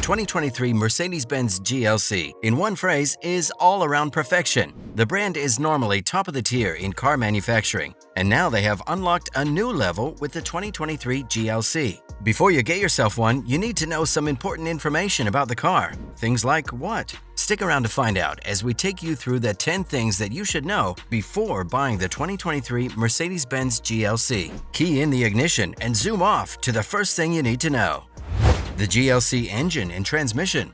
2023 Mercedes-Benz GLC, in one phrase, is all-around perfection. The brand is normally top of the tier in car manufacturing, and now they have unlocked a new level with the 2023 GLC. Before you get yourself one, you need to know some important information about the car. Things like what? Stick around to find out as we take you through the 10 things that you should know before buying the 2023 Mercedes-Benz GLC. Key in the ignition and zoom off to the first thing you need to know. The GLC Engine and Transmission.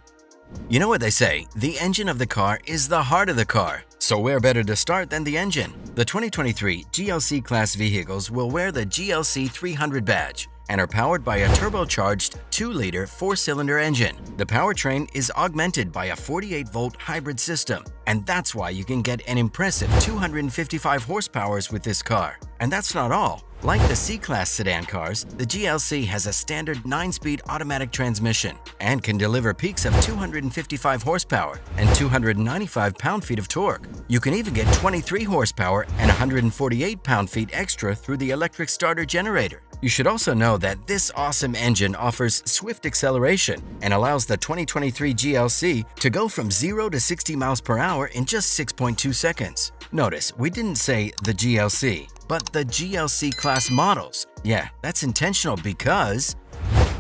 You know what they say, the engine of the car is the heart of the car. So where better to start than the engine? The 2023 GLC-class vehicles will wear the GLC 300 badge and are powered by a turbocharged 2-liter 4-cylinder engine. The powertrain is augmented by a 48-volt hybrid system, and that's why you can get an impressive 255 horsepower with this car. And that's not all. Like the C-Class sedan cars, the GLC has a standard 9-speed automatic transmission and can deliver peaks of 255 horsepower and 295 pound-feet of torque. You can even get 23 horsepower and 148 pound-feet extra through the electric starter generator. You should also know that this awesome engine offers swift acceleration and allows the 2023 GLC to go from 0 to 60 miles per hour in just 6.2 seconds. Notice, we didn't say the GLC, but the GLC-class models. Yeah, that's intentional because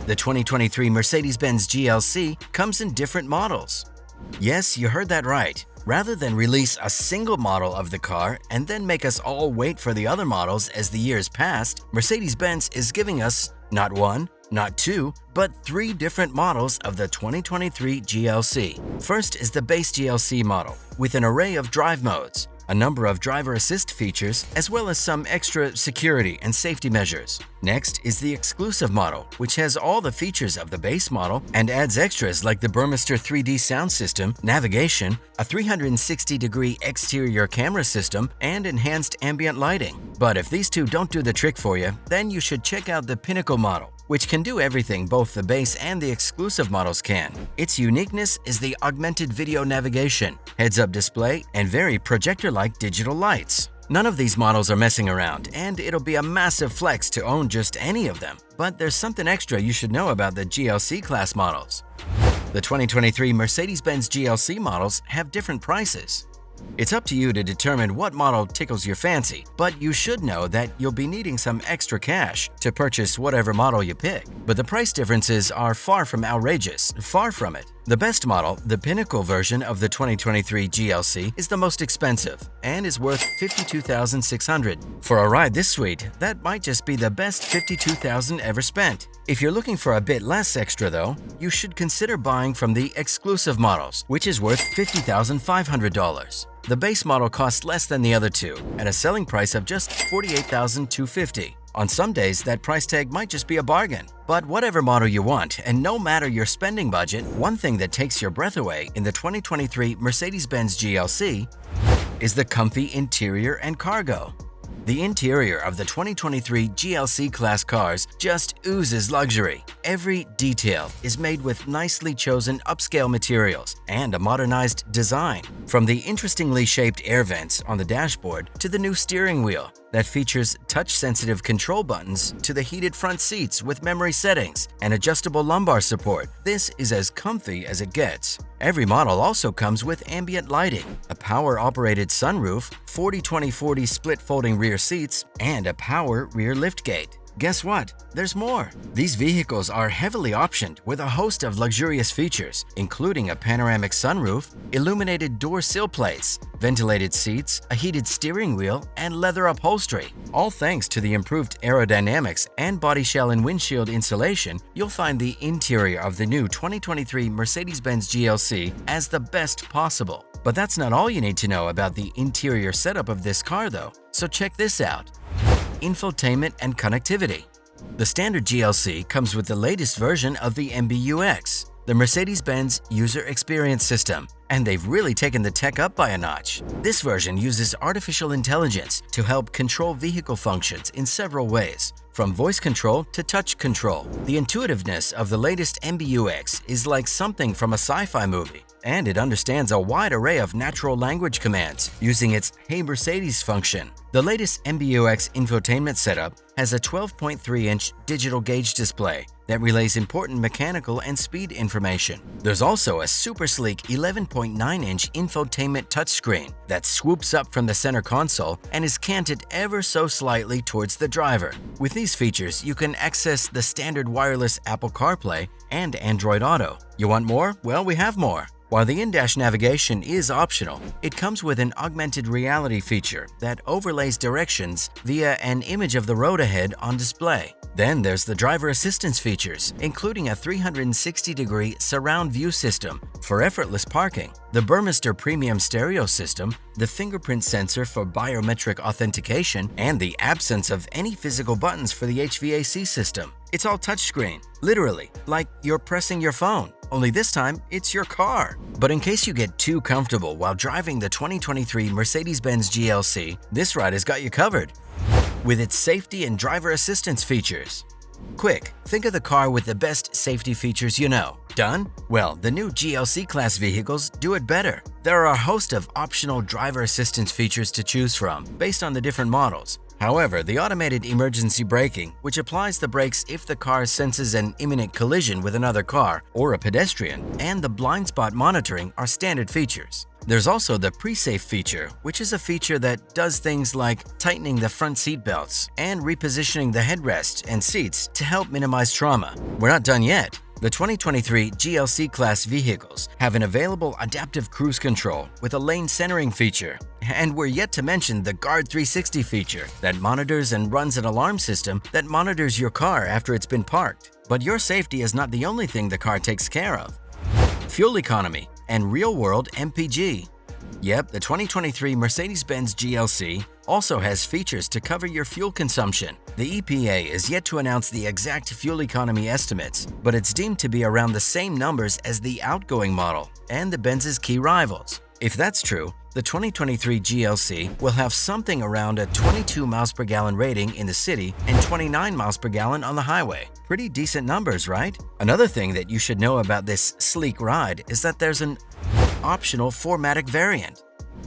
the 2023 Mercedes-Benz GLC comes in different models. Yes, you heard that right. Rather than release a single model of the car and then make us all wait for the other models as the years passed, Mercedes-Benz is giving us not one, not two, but 3 different models of the 2023 GLC. First is the base GLC model with an array of drive modes, a number of driver assist features, as well as some extra security and safety measures. Next is the exclusive model, which has all the features of the base model and adds extras like the Burmester 3D sound system, navigation, a 360-degree exterior camera system, and enhanced ambient lighting. But if these two don't do the trick for you, then you should check out the Pinnacle model, which can do everything both the base and the exclusive models can. Its uniqueness is the augmented video navigation, heads-up display, and very projector-like digital lights. None of these models are messing around, and it'll be a massive flex to own just any of them. But there's something extra you should know about the GLC-class models. The 2023 Mercedes-Benz GLC models have different prices. It's up to you to determine what model tickles your fancy, but you should know that you'll be needing some extra cash to purchase whatever model you pick. But the price differences are far from outrageous, far from it. The best model, the Pinnacle version of the 2023 GLC, is the most expensive and is worth $52,600. For a ride this sweet, that might just be the best $52,000 ever spent. If you're looking for a bit less extra though, you should consider buying from the exclusive models, which is worth $50,500. The base model costs less than the other two, at a selling price of just $48,250. On some days, that price tag might just be a bargain. But whatever model you want, and no matter your spending budget, one thing that takes your breath away in the 2023 Mercedes-Benz GLC is the comfy interior and cargo. The interior of the 2023 GLC-class cars just oozes luxury. Every detail is made with nicely chosen upscale materials and a modernized design. From the interestingly shaped air vents on the dashboard to the new steering wheel that features touch-sensitive control buttons to the heated front seats with memory settings and adjustable lumbar support, this is as comfy as it gets. Every model also comes with ambient lighting, a power-operated sunroof, 40-20-40 split-folding rear seats, and a power rear liftgate. Guess what? There's more. These vehicles are heavily optioned with a host of luxurious features, including a panoramic sunroof, illuminated door sill plates, ventilated seats, a heated steering wheel, and leather upholstery. All thanks to the improved aerodynamics and body shell and windshield insulation, you'll find the interior of the new 2023 Mercedes-Benz GLC as the best possible. But that's not all you need to know about the interior setup of this car though, so check this out. Infotainment and connectivity. The standard GLC comes with the latest version of the MBUX, the Mercedes-Benz User Experience System, and they've really taken the tech up by a notch. This version uses artificial intelligence to help control vehicle functions in several ways, from voice control to touch control. The intuitiveness of the latest MBUX is like something from a sci-fi movie, and it understands a wide array of natural language commands using its Hey Mercedes function. The latest MBUX infotainment setup has a 12.3-inch digital gauge display that relays important mechanical and speed information. There's also a super sleek 11.9-inch infotainment touchscreen that swoops up from the center console and is canted ever so slightly towards the driver. With these features, you can access the standard wireless Apple CarPlay and Android Auto. You want more? Well, we have more. While the in-dash navigation is optional, it comes with an augmented reality feature that overlays directions via an image of the road ahead on display. Then there's the driver assistance features, including a 360-degree surround view system for effortless parking, the Burmester premium stereo system, the fingerprint sensor for biometric authentication, and the absence of any physical buttons for the HVAC system. It's all touchscreen, literally, like you're pressing your phone, only this time it's your car. But in case you get too comfortable while driving the 2023 Mercedes-Benz GLC, this ride has got you covered with its safety and driver assistance features. Quick, think of the car with the best safety features you know. Done? Well, the new GLC-class vehicles do it better. There are a host of optional driver assistance features to choose from based on the different models. However, the automated emergency braking, which applies the brakes if the car senses an imminent collision with another car or a pedestrian, and the blind spot monitoring are standard features. There's also the pre-safe feature, which is a feature that does things like tightening the front seat belts and repositioning the headrest and seats to help minimize trauma. We're not done yet. The 2023 GLC-class vehicles have an available adaptive cruise control with a lane centering feature, and we're yet to mention the Guard 360 feature that monitors and runs an alarm system that monitors your car after it's been parked. But your safety is not the only thing the car takes care of. Fuel economy and real-world MPG. Yep, the 2023 Mercedes-Benz GLC also has features to cover your fuel consumption. The EPA is yet to announce the exact fuel economy estimates, but it's deemed to be around the same numbers as the outgoing model and the Benz's key rivals. If that's true, the 2023 GLC will have something around a 22 miles per gallon rating in the city and 29 miles per gallon on the highway. Pretty decent numbers, right? Another thing that you should know about this sleek ride is that there's an optional 4MATIC variant.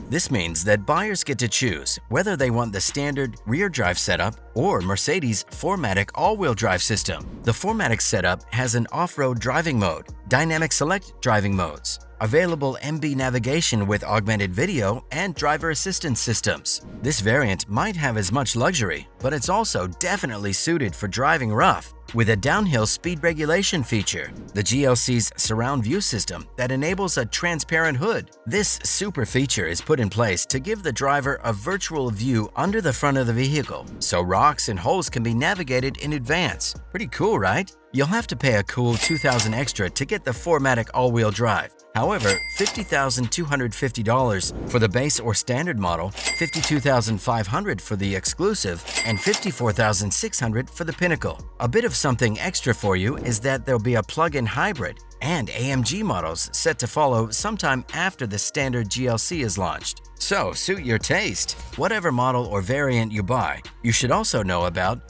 This means that buyers get to choose whether they want the standard rear drive setup or Mercedes 4MATIC all-wheel drive system. The 4MATIC setup has an off-road driving mode, dynamic select driving modes, available MB navigation with augmented video, and driver assistance systems. This variant might have as much luxury, but it's also definitely suited for driving rough with a downhill speed regulation feature, the GLC's surround view system that enables a transparent hood. This super feature is put in place to give the driver a virtual view under the front of the vehicle, so rocks and holes can be navigated in advance. Pretty cool, right? You'll have to pay a cool $2,000 extra to get the 4MATIC all-wheel drive. However, $50,250 for the base or standard model, $52,500 for the exclusive, and $54,600 for the pinnacle. A bit of something extra for you is that there'll be a plug-in hybrid and AMG models set to follow sometime after the standard GLC is launched. So, suit your taste. Whatever model or variant you buy, you should also know about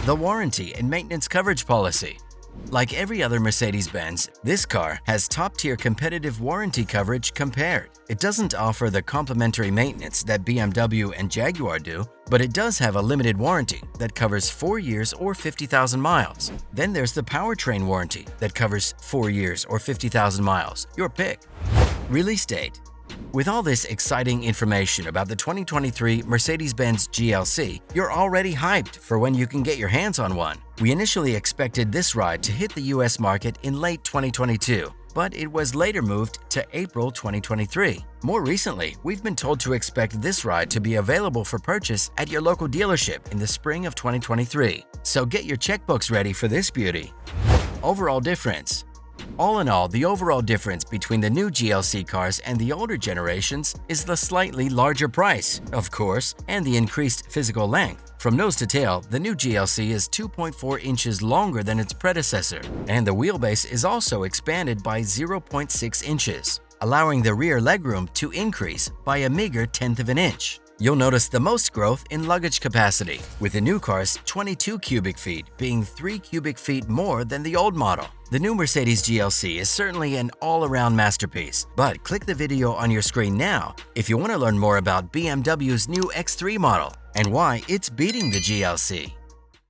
the warranty and maintenance coverage policy. Like every other Mercedes-Benz, this car has top-tier competitive warranty coverage compared. It doesn't offer the complimentary maintenance that BMW and Jaguar do, but it does have a limited warranty that covers 4 years or 50,000 miles. Then there's the powertrain warranty that covers 4 years or 50,000 miles. Your pick. Release date. With all this exciting information about the 2023 Mercedes-Benz GLC, you're already hyped for when you can get your hands on one. We initially expected this ride to hit the US market in late 2022, but it was later moved to April 2023. More recently, we've been told to expect this ride to be available for purchase at your local dealership in the spring of 2023. So get your checkbooks ready for this beauty. Overall difference. All in all, the overall difference between the new GLC cars and the older generations is the slightly larger price, of course, and the increased physical length. From nose to tail, the new GLC is 2.4 inches longer than its predecessor, and the wheelbase is also expanded by 0.6 inches, allowing the rear legroom to increase by a meager tenth of an inch. You'll notice the most growth in luggage capacity, with the new car's 22 cubic feet being 3 cubic feet more than the old model. The new Mercedes GLC is certainly an all-around masterpiece, but click the video on your screen now if you want to learn more about BMW's new X3 model and why it's beating the GLC.